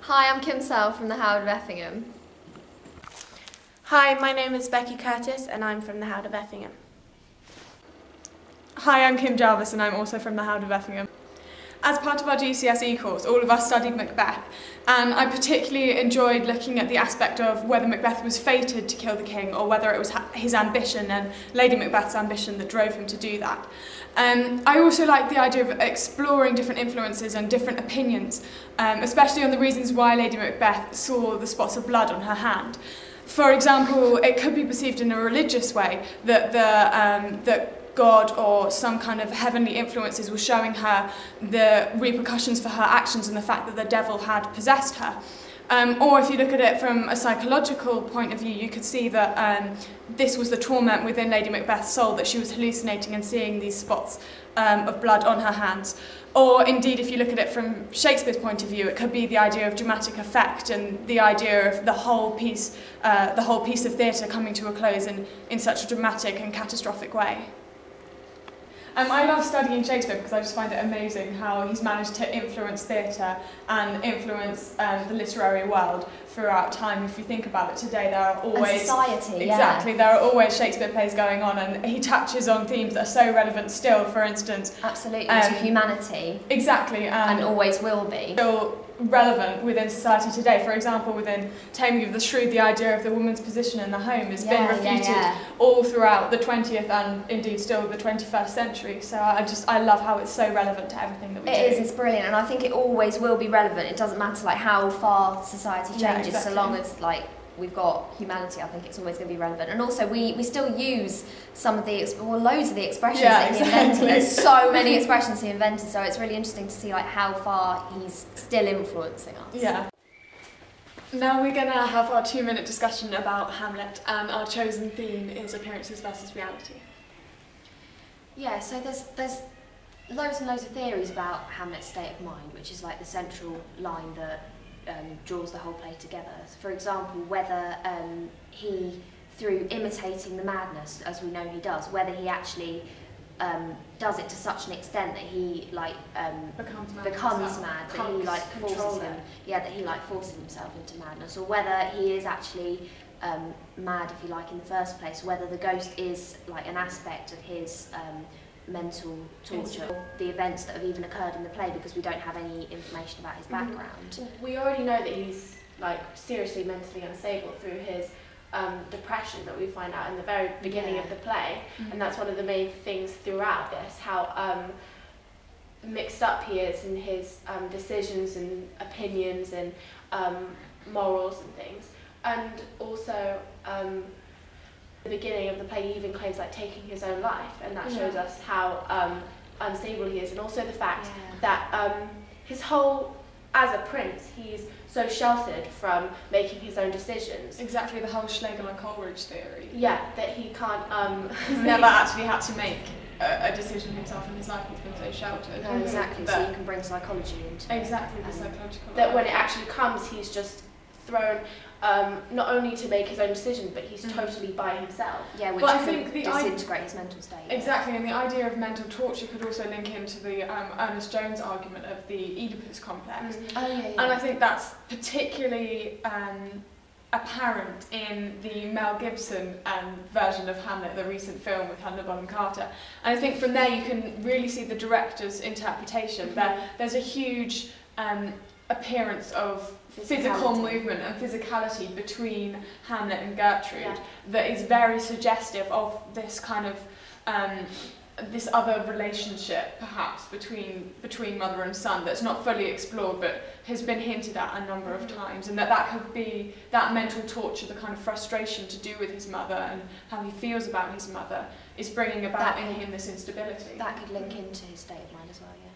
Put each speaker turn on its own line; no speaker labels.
Hi, I'm Kim Sell from the Howard of Effingham.
Hi, my name is Becky Curtis and I'm from the Howard of Effingham.
Hi, I'm Kim Jarvis and I'm also from the Howard of Effingham. As part of our GCSE course, all of us studied Macbeth, and I particularly enjoyed looking at the aspect of whether Macbeth was fated to kill the king or whether it was his ambition and Lady Macbeth's ambition that drove him to do that. I also like the idea of exploring different influences and different opinions, especially on the reasons why Lady Macbeth saw the spots of blood on her hand. For example, it could be perceived in a religious way that that God or some kind of heavenly influences were showing her the repercussions for her actions and the fact that the devil had possessed her. Or if you look at it from a psychological point of view, you could see that this was the torment within Lady Macbeth's soul, that she was hallucinating and seeing these spots of blood on her hands. Or indeed, if you look at it from Shakespeare's point of view, it could be the idea of dramatic effect and the idea of the whole piece of theatre coming to a close in such a dramatic and catastrophic way. I love studying Shakespeare because I just find it amazing how he's managed to influence theatre and influence the literary world throughout time. If you think about it today, there are always...
And society,
exactly,
yeah.
There are always Shakespeare plays going on, and he touches on themes that are so relevant still, for instance.
Absolutely, to humanity.
Exactly.
And always will be.
Still relevant within society today. For example, within Taming of the Shrew, the idea of the woman's position in the home has been refuted all throughout the 20th and indeed still the 21st century. So I love how it's so relevant to everything that we do.
It is, it's brilliant, and I think it always will be relevant. It doesn't matter like how far society changes,
exactly.
So long as like we've got humanity, I think it's always going to be relevant. And also we still use some of the, well, loads of the expressions that he invented. There's so many expressions he invented, so it's really interesting to see like how far he's still influencing us.
Yeah. Now we're going to have our 2-minute discussion about Hamlet, and our chosen theme is appearances versus reality.
Yeah, so there's loads and loads of theories about Hamlet's state of mind, which is like the central line that draws the whole play together. For example, whether he, through imitating the madness, as we know he does, whether he actually does it to such an extent that he like becomes mad, that he like forces him, that he like forces himself into madness, or whether he is actually mad, if you like, in the first place, whether the ghost is like an aspect of his mental torture, the events that have even occurred in the play, because we don't have any information about his background.
We already know that he's like seriously mentally unstable through his depression that we find out in the very beginning of the play, and that's one of the main things throughout this, how mixed up he is in his decisions and opinions and morals and things. And also the beginning of the play, he even claims like taking his own life, and that shows us how unstable he is, and also the fact that his whole, as a prince, he's so sheltered from making his own decisions.
Exactly, the whole Schlegel and Coleridge theory.
Yeah, that he can't...
he's never actually had to make a decision himself in his life, he's been so sheltered.
No, exactly, so you can bring psychology into it.
Exactly, the psychological...
That when it actually comes, he's just thrown not only to make his own decision, but he's totally by himself.
Yeah, which could disintegrate his mental state.
Exactly, and the idea of mental torture could also link into the Ernest Jones argument of the Oedipus complex.
Oh, yeah.
And I think that's particularly apparent in the Mel Gibson version of Hamlet, the recent film with Helena Bonham Carter. And I think from there you can really see the director's interpretation. There's a huge appearance of physical movement and physicality between Hamlet and Gertrude that is very suggestive of this kind of this other relationship, perhaps between mother and son, that's not fully explored but has been hinted at a number of times, and that could be that mental torture, the kind of frustration to do with his mother and how he feels about his mother is bringing about in him this instability.
That could link into his state of mind as well, yeah.